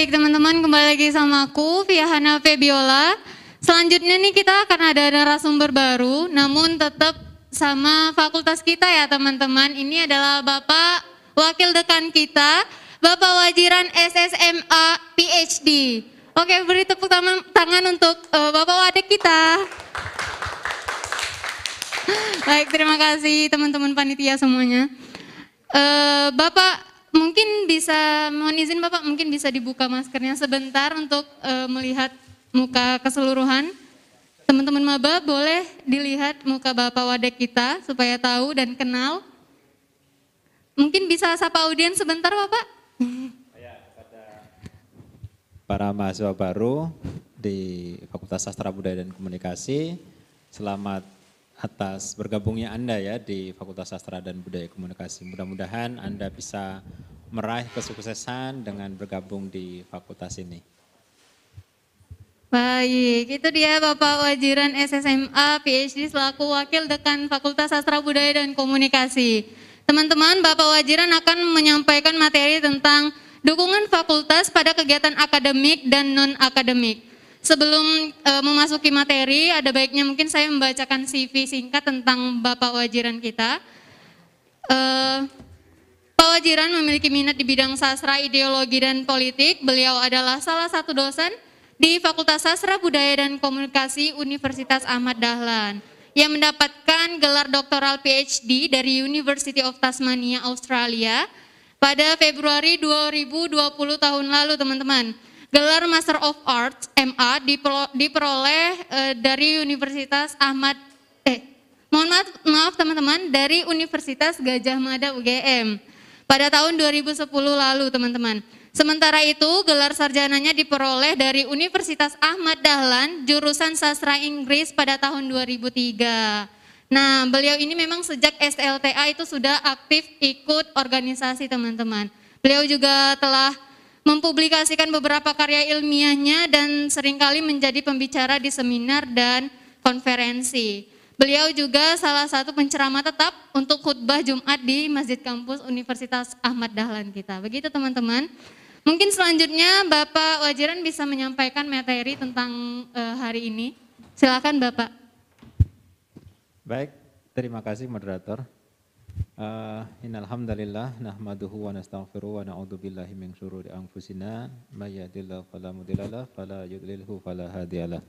Baik teman-teman, kembali lagi sama aku, Viahana Febiola. Selanjutnya nih kita akan ada narasumber baru, namun tetap sama fakultas kita ya teman-teman. Ini adalah Bapak Wakil Dekan kita, Bapak Wajiran SSMA PhD. Oke, beri tepuk tangan untuk Bapak Wadek kita. Baik, terima kasih teman-teman panitia semuanya. Bapak mungkin bisa, mohon izin Bapak mungkin bisa dibuka maskernya sebentar untuk melihat muka keseluruhan. Teman-teman maba boleh dilihat muka Bapak Wadek kita supaya tahu dan kenal. Mungkin bisa sapa audiens sebentar Bapak. Para mahasiswa baru di Fakultas Sastra Budaya dan Komunikasi, selamat atas bergabungnya Anda ya di Fakultas Sastra dan Budaya Komunikasi. Mudah-mudahan Anda bisa meraih kesuksesan dengan bergabung di fakultas ini. Baik, itu dia Bapak Wajiran SSMA PhD selaku Wakil Dekan Fakultas Sastra Budaya dan Komunikasi. Teman-teman, Bapak Wajiran akan menyampaikan materi tentang dukungan fakultas pada kegiatan akademik dan non-akademik. Sebelum memasuki materi, ada baiknya mungkin saya membacakan CV singkat tentang Bapak Wajiran kita. Pak Wajiran memiliki minat di bidang sastra, ideologi, dan politik. Beliau adalah salah satu dosen di Fakultas Sastra Budaya dan Komunikasi Universitas Ahmad Dahlan yang mendapatkan gelar doktoral PhD dari University of Tasmania, Australia pada Februari 2020 tahun lalu teman-teman. Gelar Master of Arts MA diperoleh dari Universitas maaf teman-teman, dari Universitas Gadjah Mada UGM pada tahun 2010 lalu teman-teman. Sementara itu gelar sarjananya diperoleh dari Universitas Ahmad Dahlan jurusan Sastra Inggris pada tahun 2003. Nah, beliau ini memang sejak SLTA itu sudah aktif ikut organisasi teman-teman. Beliau juga telah mempublikasikan beberapa karya ilmiahnya dan seringkali menjadi pembicara di seminar dan konferensi. Beliau juga salah satu penceramah tetap untuk khutbah Jumat di Masjid Kampus Universitas Ahmad Dahlan kita. Begitu teman-teman. Mungkin selanjutnya Bapak Wajiran bisa menyampaikan materi tentang hari ini. Silakan Bapak. Baik, terima kasih moderator. Innalhamdalillah nahmaduhu wa nastaghfiruhu wa na'udzubillahi min syururi anfusina may yahdihillahu fala mudhillalah fala yudlilhu fala hadiyalah.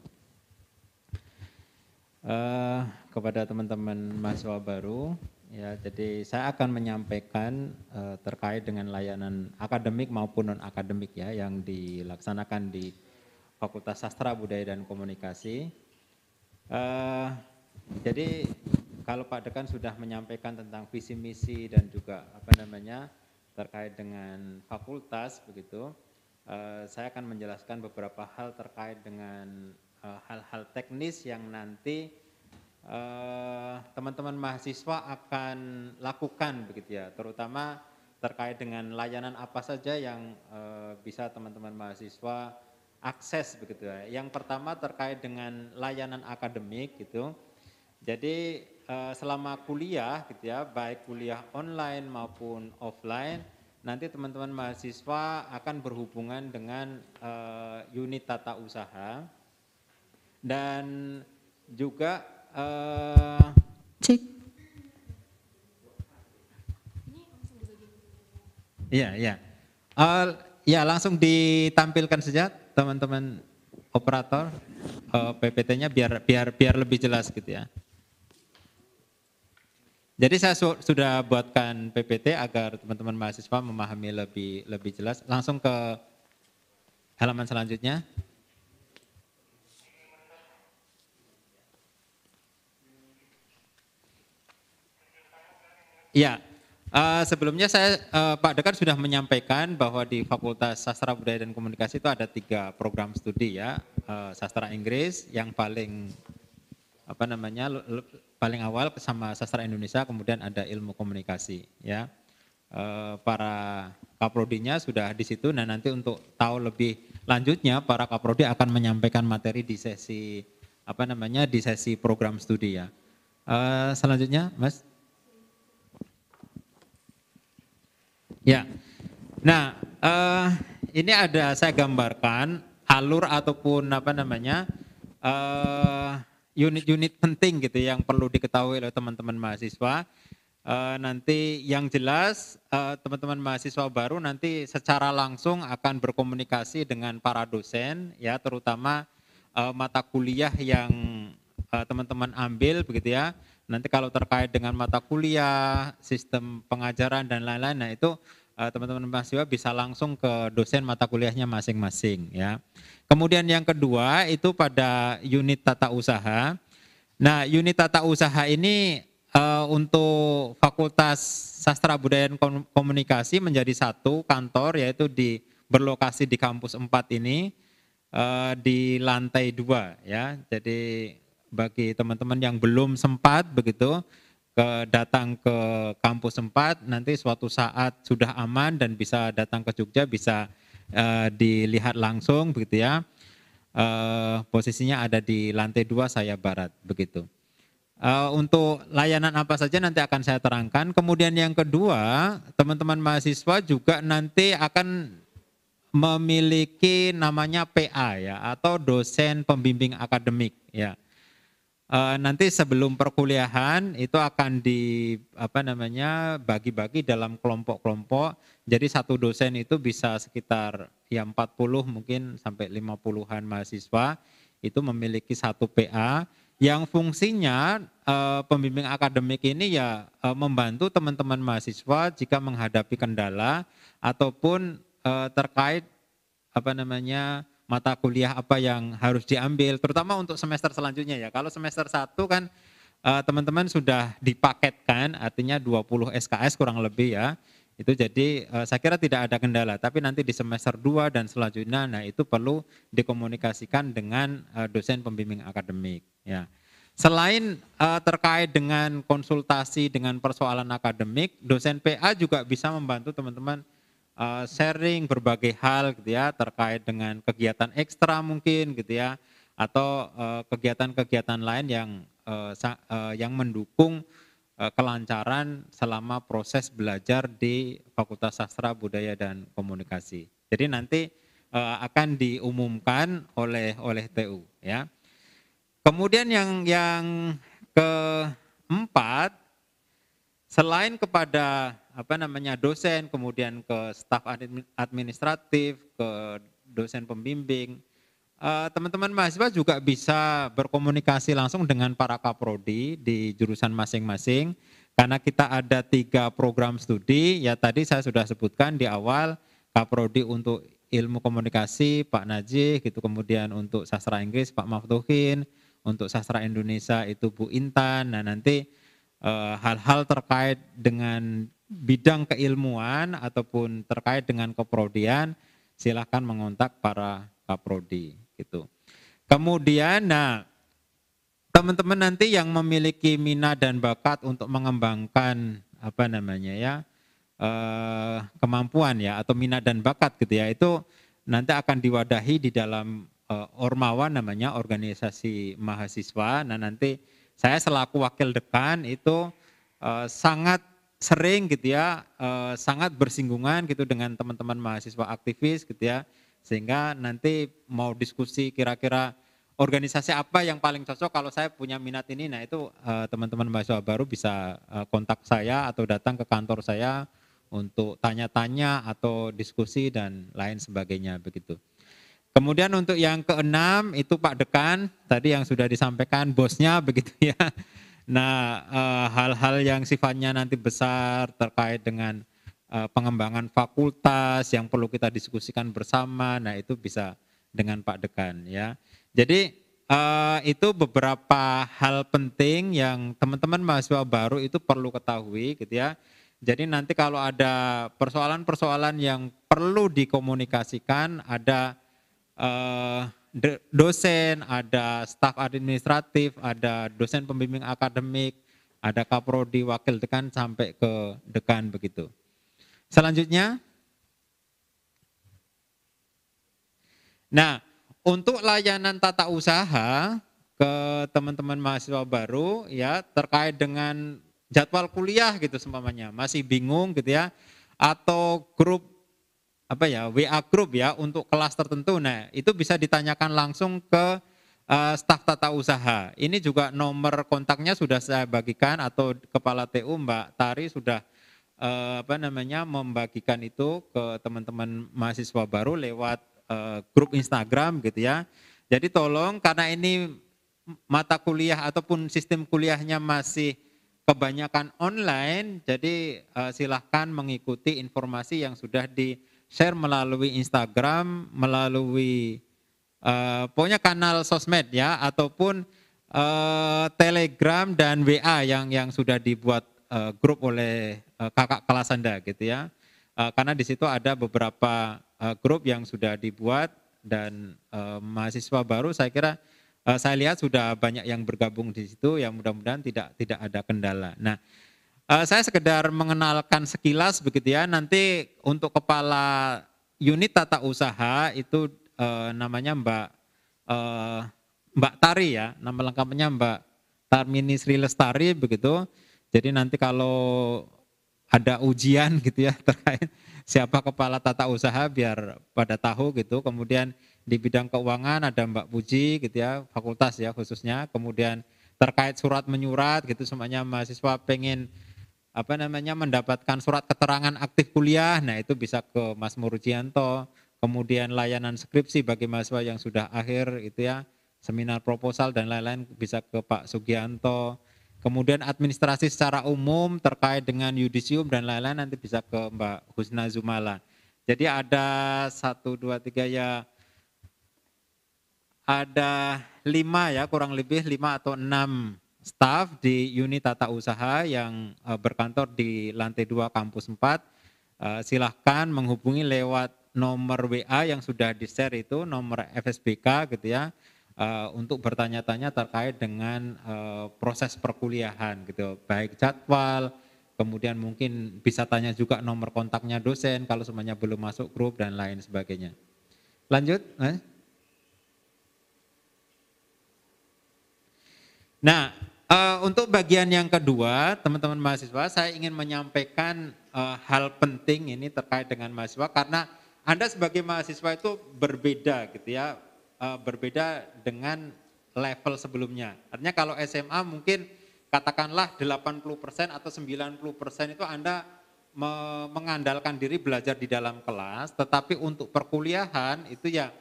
Kepada teman-teman mahasiswa baru ya, jadi saya akan menyampaikan terkait dengan layanan akademik maupun non akademik ya yang dilaksanakan di Fakultas Sastra Budaya dan Komunikasi. Jadi kalau Pak Dekan sudah menyampaikan tentang visi misi dan juga terkait dengan fakultas begitu, saya akan menjelaskan beberapa hal terkait dengan hal-hal teknis yang nanti teman-teman mahasiswa akan lakukan begitu ya, terutama terkait dengan layanan apa saja yang bisa teman-teman mahasiswa akses begitu ya. Yang pertama terkait dengan layanan akademik gitu. Jadi selama kuliah gitu ya, baik kuliah online maupun offline, nanti teman-teman mahasiswa akan berhubungan dengan unit tata usaha dan juga Cek. Iya. Ya langsung ditampilkan saja teman-teman operator PPT-nya biar lebih jelas gitu ya. Jadi saya sudah buatkan PPT agar teman-teman mahasiswa memahami lebih jelas. Langsung ke halaman selanjutnya. Ya, sebelumnya Pak Dekan sudah menyampaikan bahwa di Fakultas Sastra Budaya dan Komunikasi itu ada 3 program studi ya. Sastra Inggris yang paling paling awal sama sastra Indonesia, kemudian ada ilmu komunikasi ya. Para kaprodinya sudah di situ. Nah, nanti untuk tahu lebih lanjutnya para kaprodi akan menyampaikan materi di sesi di sesi program studi ya. Selanjutnya, Mas. Ya. Nah, ini ada saya gambarkan alur ataupun apa namanya unit-unit penting gitu yang perlu diketahui oleh teman-teman mahasiswa. Nanti yang jelas teman-teman mahasiswa baru nanti secara langsung akan berkomunikasi dengan para dosen ya, terutama mata kuliah yang teman-teman ambil begitu ya. Nanti kalau terkait dengan mata kuliah, sistem pengajaran dan lain-lain, nah itu teman-teman mahasiswa bisa langsung ke dosen mata kuliahnya masing-masing ya. Kemudian yang kedua itu pada unit tata usaha. Nah, unit tata usaha ini untuk Fakultas Sastra Budaya dan Komunikasi menjadi satu kantor, yaitu berlokasi di kampus 4 ini di lantai 2 ya. Jadi bagi teman-teman yang belum sempat begitu datang ke kampus 4, nanti suatu saat sudah aman dan bisa datang ke Jogja, bisa dilihat langsung begitu ya. Posisinya ada di lantai 2 saya barat begitu. Untuk layanan apa saja nanti akan saya terangkan. Kemudian yang kedua, teman-teman mahasiswa juga nanti akan memiliki namanya PA ya, atau dosen pembimbing akademik ya. Nanti sebelum perkuliahan itu akan bagi-bagi dalam kelompok-kelompok. Jadi satu dosen itu bisa sekitar ya 40 mungkin sampai 50-an mahasiswa itu memiliki satu PA yang fungsinya pembimbing akademik ini ya membantu teman-teman mahasiswa jika menghadapi kendala ataupun terkait mata kuliah apa yang harus diambil, terutama untuk semester selanjutnya ya. Kalau semester 1 kan teman-teman sudah dipaketkan, artinya 20 SKS kurang lebih ya. Itu jadi saya kira tidak ada kendala, tapi nanti di semester 2 dan selanjutnya, nah itu perlu dikomunikasikan dengan dosen pembimbing akademik ya. Selain terkait dengan konsultasi dengan persoalan akademik, dosen PA juga bisa membantu teman-teman sharing berbagai hal gitu ya, terkait dengan kegiatan ekstra mungkin gitu ya, atau kegiatan-kegiatan lain yang mendukung kelancaran selama proses belajar di Fakultas Sastra Budaya dan Komunikasi. Jadi nanti akan diumumkan oleh TU ya. Kemudian yang keempat, selain kepada dosen, kemudian ke staf administratif, ke dosen pembimbing, teman-teman mahasiswa juga bisa berkomunikasi langsung dengan para kaprodi di jurusan masing-masing, karena kita ada 3 program studi, ya tadi saya sudah sebutkan di awal, kaprodi untuk ilmu komunikasi Pak Najih, gitu, kemudian untuk sastra Inggris Pak Maftuhin, untuk sastra Indonesia itu Bu Intan. Nah nanti hal-hal terkait dengan bidang keilmuan ataupun terkait dengan keprodian, silakan mengontak para kaprodi gitu. Kemudian teman-teman nanti yang memiliki minat dan bakat untuk mengembangkan kemampuan ya, atau minat dan bakat gitu ya, itu nanti akan diwadahi di dalam Ormawa, namanya organisasi mahasiswa. Nah nanti saya selaku wakil dekan itu sangat sering gitu ya, sangat bersinggungan gitu dengan teman-teman mahasiswa aktivis gitu ya, sehingga nanti mau diskusi kira-kira organisasi apa yang paling cocok kalau saya punya minat ini, nah itu teman-teman mahasiswa baru bisa kontak saya atau datang ke kantor saya untuk tanya-tanya atau diskusi dan lain sebagainya begitu. Kemudian untuk yang keenam itu Pak Dekan, tadi yang sudah disampaikan bosnya begitu ya. Nah hal-hal yang sifatnya nanti besar terkait dengan pengembangan fakultas yang perlu kita diskusikan bersama, nah itu bisa dengan Pak Dekan ya. Jadi itu beberapa hal penting yang teman-teman mahasiswa baru itu perlu ketahui gitu ya. Jadi nanti kalau ada persoalan-persoalan yang perlu dikomunikasikan, ada dosen, ada staf administratif, ada dosen pembimbing akademik, ada kaprodi, wakil dekan sampai ke dekan begitu. Selanjutnya, nah untuk layanan tata usaha ke teman-teman mahasiswa baru ya, terkait dengan jadwal kuliah gitu seumpamanya, masih bingung gitu ya, atau grup WA group ya untuk kelas tertentu. Nah, itu bisa ditanyakan langsung ke staf tata usaha. Ini juga nomor kontaknya sudah saya bagikan atau Kepala TU Mbak Tari sudah membagikan itu ke teman-teman mahasiswa baru lewat grup Instagram gitu ya. Jadi tolong karena ini mata kuliah ataupun sistem kuliahnya masih kebanyakan online, jadi silahkan mengikuti informasi yang sudah di-share melalui Instagram, melalui pokoknya kanal sosmed ya, ataupun Telegram dan WA yang sudah dibuat grup oleh kakak kelas Anda gitu ya. Karena di situ ada beberapa grup yang sudah dibuat dan mahasiswa baru saya kira saya lihat sudah banyak yang bergabung di situ, yang mudah-mudahan tidak ada kendala. Nah, saya sekedar mengenalkan sekilas begitu ya. Nanti untuk kepala unit tata usaha itu namanya Mbak Tari ya, nama lengkapnya Mbak Tarmini Sri Lestari begitu. Jadi nanti kalau ada ujian gitu ya terkait siapa kepala tata usaha biar pada tahu gitu. Kemudian di bidang keuangan ada Mbak Puji gitu ya, fakultas ya khususnya. Kemudian terkait surat menyurat gitu semuanya mahasiswa pengen mendapatkan surat keterangan aktif kuliah. Nah, itu bisa ke Mas Murjianto. Kemudian layanan skripsi bagi mahasiswa yang sudah akhir itu ya, seminar proposal dan lain-lain bisa ke Pak Sugianto. Kemudian administrasi secara umum terkait dengan yudisium dan lain-lain nanti bisa ke Mbak Husna Zumala. Jadi ada 1, 2, 3 ya, ada 5 ya, kurang lebih 5 atau 6 staf di unit tata usaha yang berkantor di lantai 2 kampus 4. Silahkan menghubungi lewat nomor WA yang sudah di-share itu, nomor FSBK gitu ya. Untuk bertanya-tanya terkait dengan proses perkuliahan gitu, baik jadwal, kemudian mungkin bisa tanya juga nomor kontaknya dosen kalau semuanya belum masuk grup dan lain sebagainya. Lanjut, Mas. Nah, untuk bagian yang kedua, teman-teman mahasiswa, saya ingin menyampaikan hal penting ini terkait dengan mahasiswa karena Anda sebagai mahasiswa itu berbeda gitu ya. Berbeda dengan level sebelumnya. Artinya kalau SMA mungkin katakanlah 80% atau 90% itu Anda mengandalkan diri belajar di dalam kelas, tetapi untuk perkuliahan itu ya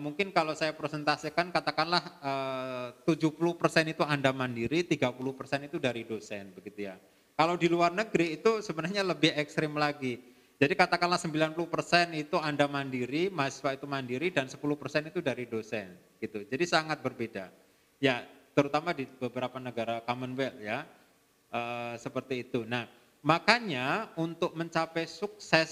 mungkin kalau saya presentasikan katakanlah 70% itu Anda mandiri, 30% itu dari dosen begitu ya. Kalau di luar negeri itu sebenarnya lebih ekstrim lagi. Jadi katakanlah 90% itu Anda mandiri, mahasiswa itu mandiri dan 10% itu dari dosen gitu. Jadi sangat berbeda. Ya, terutama di beberapa negara Commonwealth ya. Seperti itu. Nah, makanya untuk mencapai sukses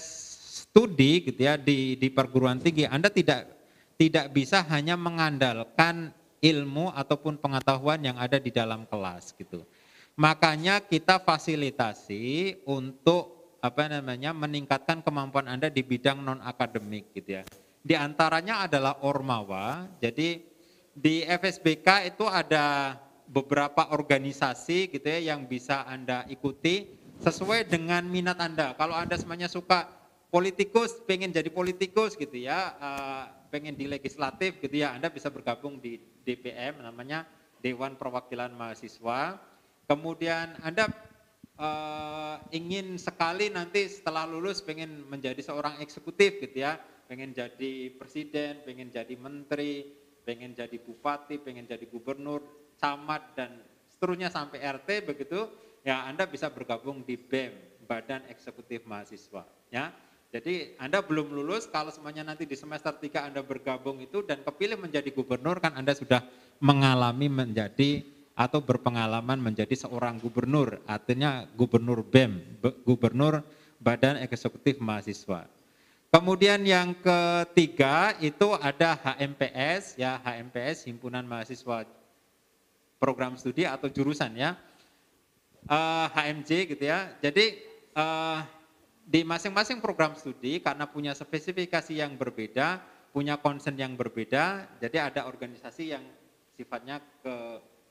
studi gitu ya di perguruan tinggi Anda tidak bisa hanya mengandalkan ilmu ataupun pengetahuan yang ada di dalam kelas gitu. Makanya kita fasilitasi untuk meningkatkan kemampuan Anda di bidang non akademik gitu ya. Di antaranya adalah Ormawa. Jadi di FSBK itu ada beberapa organisasi gitu ya yang bisa Anda ikuti sesuai dengan minat Anda. Kalau Anda semuanya suka politikus, pengen jadi politikus gitu ya, pengen di legislatif gitu ya, Anda bisa bergabung di DPM namanya Dewan Perwakilan Mahasiswa. Kemudian Anda ingin sekali nanti setelah lulus pengen menjadi seorang eksekutif gitu ya, pengen jadi presiden, pengen jadi menteri, pengen jadi bupati, pengen jadi gubernur, camat dan seterusnya sampai RT begitu, ya Anda bisa bergabung di BEM, Badan Eksekutif Mahasiswa ya. Jadi Anda belum lulus, kalau semuanya nanti di semester 3 Anda bergabung itu dan kepilih menjadi gubernur kan Anda sudah mengalami menjadi atau berpengalaman menjadi seorang gubernur, artinya gubernur BEM, gubernur Badan Eksekutif Mahasiswa. Kemudian yang ketiga itu ada HMPS, ya HMPS Himpunan Mahasiswa Program Studi atau jurusan ya, HMJ gitu ya. Jadi di masing-masing program studi karena punya spesifikasi yang berbeda, punya concern yang berbeda, jadi ada organisasi yang sifatnya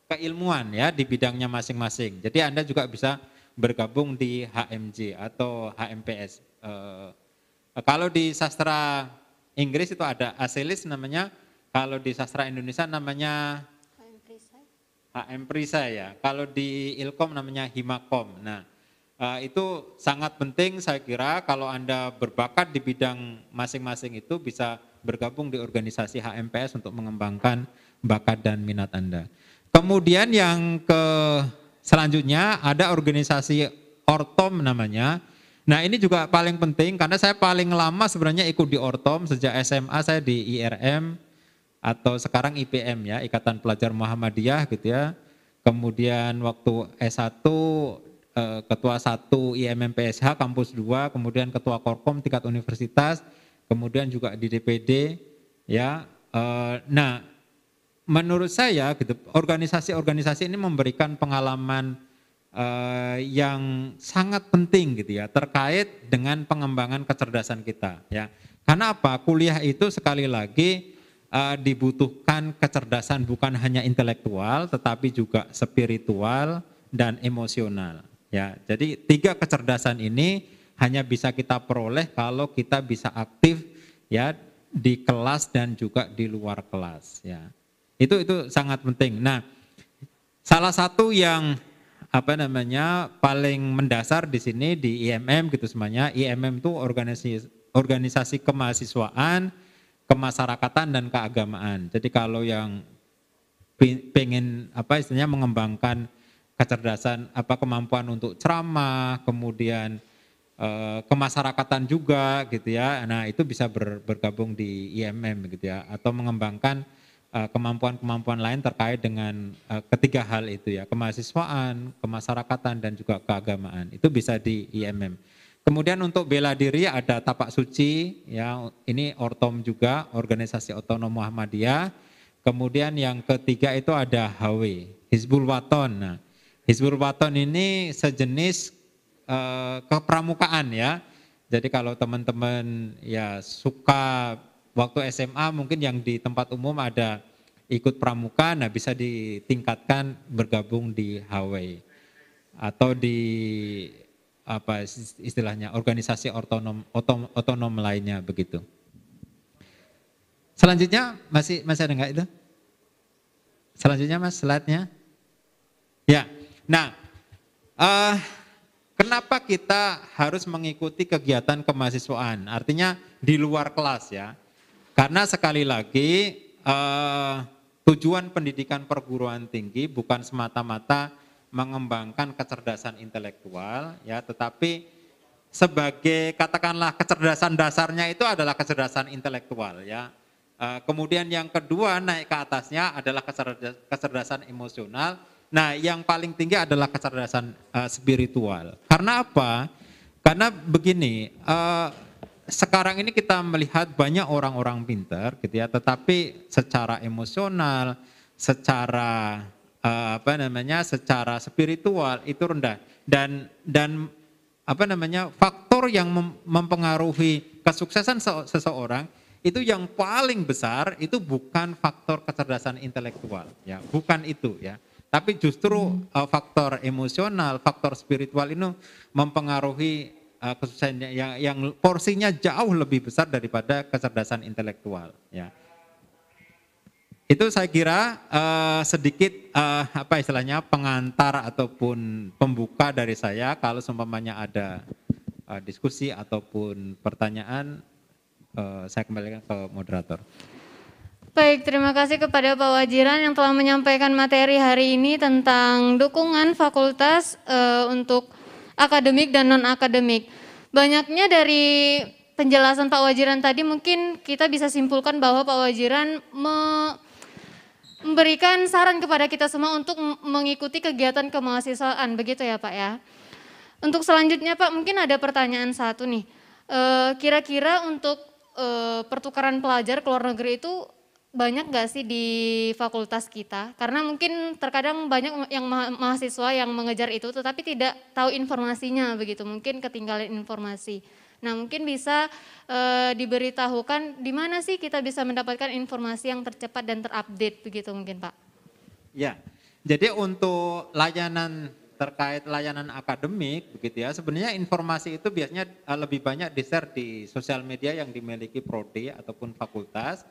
keilmuan ya di bidangnya masing-masing. Jadi Anda juga bisa bergabung di HMJ atau HMPS Kalau di sastra Inggris itu ada ACLIS namanya, kalau di sastra Indonesia namanya HM Perisai ya. Kalau di Ilkom namanya Himakom. Nah, itu sangat penting saya kira kalau Anda berbakat di bidang masing-masing itu bisa bergabung di organisasi HMPS untuk mengembangkan bakat dan minat Anda. Kemudian yang selanjutnya ada organisasi Ortom namanya. Nah ini juga paling penting karena saya paling lama sebenarnya ikut di Ortom sejak SMA saya di IRM atau sekarang IPM ya, Ikatan Pelajar Muhammadiyah gitu ya. Kemudian waktu S1 Ketua 1 IMMPSH Kampus 2, kemudian Ketua Korkom tingkat universitas, kemudian juga di DPD ya. Nah menurut saya gitu, organisasi-organisasi ini memberikan pengalaman yang sangat penting gitu ya terkait dengan pengembangan kecerdasan kita ya. Karena apa? Kuliah itu sekali lagi dibutuhkan kecerdasan bukan hanya intelektual tetapi juga spiritual dan emosional ya. Jadi 3 kecerdasan ini hanya bisa kita peroleh kalau kita bisa aktif ya di kelas dan juga di luar kelas ya. Itu sangat penting. Nah, salah satu yang paling mendasar di sini di IMM gitu semuanya. IMM itu organisasi kemahasiswaan, kemasyarakatan dan keagamaan. Jadi kalau yang pengen istilahnya mengembangkan kecerdasan kemampuan untuk ceramah, kemudian kemasyarakatan juga gitu ya. Nah, itu bisa bergabung di IMM gitu ya atau mengembangkan kemampuan-kemampuan lain terkait dengan ketiga hal itu ya, kemahasiswaan, kemasyarakatan dan juga keagamaan. Itu bisa di IMM. Kemudian untuk bela diri ada Tapak Suci ya, ini Ortom juga, Organisasi Otonom Muhammadiyah. Kemudian yang ketiga itu ada HW, Hizbul Waton. Nah, Hizbul Waton ini sejenis kepramukaan ya. Jadi kalau teman-teman ya suka waktu SMA mungkin yang di tempat umum ada ikut pramuka, nah bisa ditingkatkan bergabung di HW atau di istilahnya organisasi otonom lainnya begitu. Selanjutnya masih ada nggak itu? Selanjutnya Mas slide-nya. Ya, nah kenapa kita harus mengikuti kegiatan kemahasiswaan? Artinya di luar kelas ya. Karena sekali lagi tujuan pendidikan perguruan tinggi bukan semata-mata mengembangkan kecerdasan intelektual ya, tetapi sebagai katakanlah kecerdasan dasarnya itu adalah kecerdasan intelektual ya. Kemudian yang kedua naik ke atasnya adalah kecerdasan emosional. Nah, yang paling tinggi adalah kecerdasan spiritual. Karena apa? Karena begini, sekarang ini kita melihat banyak orang-orang pintar gitu ya, tetapi secara emosional, secara secara spiritual itu rendah dan faktor yang mempengaruhi kesuksesan seseorang itu yang paling besar itu bukan faktor kecerdasan intelektual ya, bukan itu ya. Tapi justru faktor emosional, faktor spiritual ini mempengaruhi kesuksesannya yang porsinya jauh lebih besar daripada kecerdasan intelektual ya. Itu saya kira sedikit istilahnya pengantar ataupun pembuka dari saya. Kalau seumpamanya ada diskusi ataupun pertanyaan, saya kembalikan ke moderator. Baik, terima kasih kepada Pak Wajiran yang telah menyampaikan materi hari ini tentang dukungan fakultas untuk akademik dan non-akademik. Banyaknya dari penjelasan Pak Wajiran tadi mungkin kita bisa simpulkan bahwa Pak Wajiran memberikan saran kepada kita semua untuk mengikuti kegiatan kemahasiswaan, begitu ya Pak ya. Untuk selanjutnya Pak, mungkin ada pertanyaan satu nih. Kira-kira untuk pertukaran pelajar ke luar negeri itu banyak nggak sih di fakultas kita? Karena mungkin terkadang banyak yang mahasiswa yang mengejar itu tetapi tidak tahu informasinya begitu, mungkin ketinggalan informasi. Nah mungkin bisa diberitahukan di mana sih kita bisa mendapatkan informasi yang tercepat dan terupdate begitu mungkin Pak? Ya, jadi untuk layanan terkait layanan akademik begitu ya. Sebenarnya informasi itu biasanya lebih banyak di-share di sosial media yang dimiliki prodi ataupun fakultas.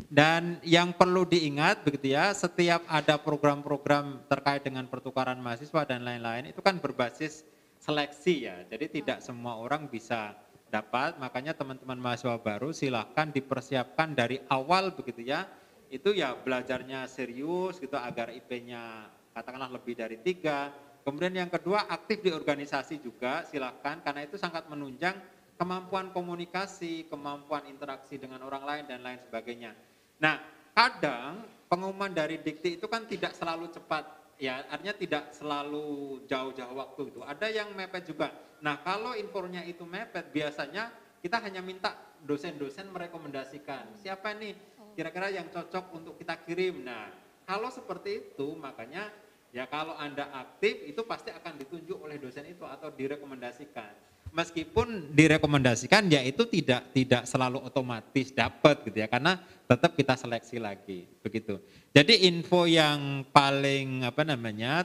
Dan yang perlu diingat begitu ya, setiap ada program-program terkait dengan pertukaran mahasiswa dan lain-lain itu kan berbasis seleksi ya. Jadi tidak semua orang bisa dapat, makanya teman-teman mahasiswa baru silahkan dipersiapkan dari awal begitu ya. Itu ya belajarnya serius gitu agar IP-nya katakanlah lebih dari 3. Kemudian yang kedua, aktif di organisasi juga silahkan, karena itu sangat menunjang kemampuan komunikasi, kemampuan interaksi dengan orang lain dan lain sebagainya. Nah, kadang pengumuman dari Dikti itu kan tidak selalu cepat, ya artinya tidak selalu jauh-jauh waktu itu. Ada yang mepet juga. Nah, kalau infonya itu mepet, biasanya kita hanya minta dosen-dosen merekomendasikan siapa nih kira-kira yang cocok untuk kita kirim. Nah, kalau seperti itu makanya ya kalau Anda aktif itu pasti akan ditunjuk oleh dosen itu atau direkomendasikan. Meskipun direkomendasikan ya itu tidak selalu otomatis dapat gitu ya, karena tetap kita seleksi lagi begitu. Jadi info yang paling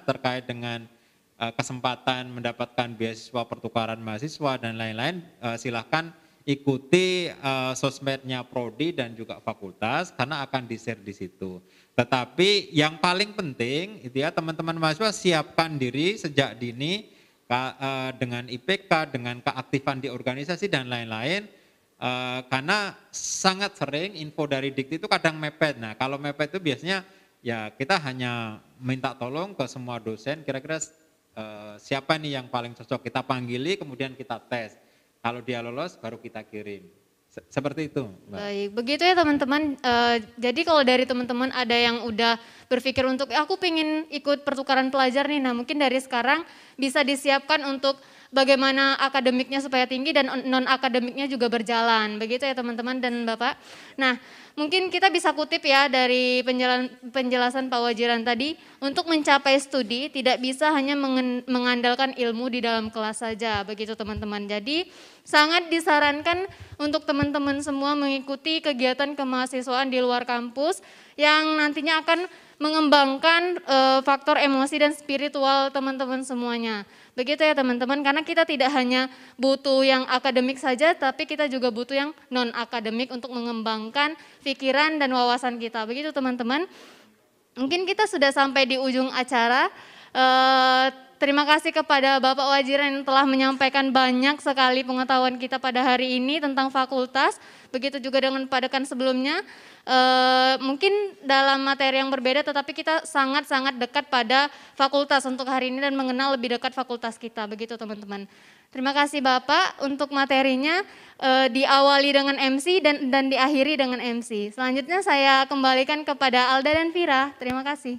terkait dengan kesempatan mendapatkan beasiswa pertukaran mahasiswa dan lain-lain, silahkan ikuti sosmednya prodi dan juga fakultas karena akan di-share di situ. Tetapi yang paling penting itu ya teman-teman mahasiswa siapkan diri sejak dini dengan IPK, dengan keaktifan di organisasi dan lain-lain, karena sangat sering info dari Dikti itu kadang mepet. Nah kalau mepet itu biasanya ya kita hanya minta tolong ke semua dosen, kira-kira siapa nih yang paling cocok, kita panggili kemudian kita tes. Kalau dia lolos baru kita kirim. Seperti itu, Mbak. Baik, begitu ya teman-teman. Jadi kalau dari teman-teman ada yang udah berpikir untuk aku pengen ikut pertukaran pelajar nih, nah mungkin dari sekarang bisa disiapkan untuk bagaimana akademiknya supaya tinggi dan non akademiknya juga berjalan. Begitu ya teman-teman dan Bapak. Nah, mungkin kita bisa kutip ya dari penjelasan Pak Wajiran tadi, untuk mencapai studi tidak bisa hanya mengandalkan ilmu di dalam kelas saja, begitu teman-teman. Jadi sangat disarankan untuk teman-teman semua mengikuti kegiatan kemahasiswaan di luar kampus yang nantinya akan mengembangkan faktor emosi dan spiritual teman-teman semuanya. Begitu ya teman-teman, karena kita tidak hanya butuh yang akademik saja, tapi kita juga butuh yang non-akademik untuk mengembangkan pikiran dan wawasan kita. Begitu teman-teman. Mungkin kita sudah sampai di ujung acara. Terima kasih kepada Bapak Wajiran yang telah menyampaikan banyak sekali pengetahuan kita pada hari ini tentang fakultas. Begitu juga dengan Pak Dekan sebelumnya. Mungkin dalam materi yang berbeda tetapi kita sangat-sangat dekat pada fakultas untuk hari ini dan mengenal lebih dekat fakultas kita. Begitu teman-teman. Terima kasih Bapak untuk materinya, diawali dengan MC dan diakhiri dengan MC. Selanjutnya saya kembalikan kepada Alda dan Vira. Terima kasih.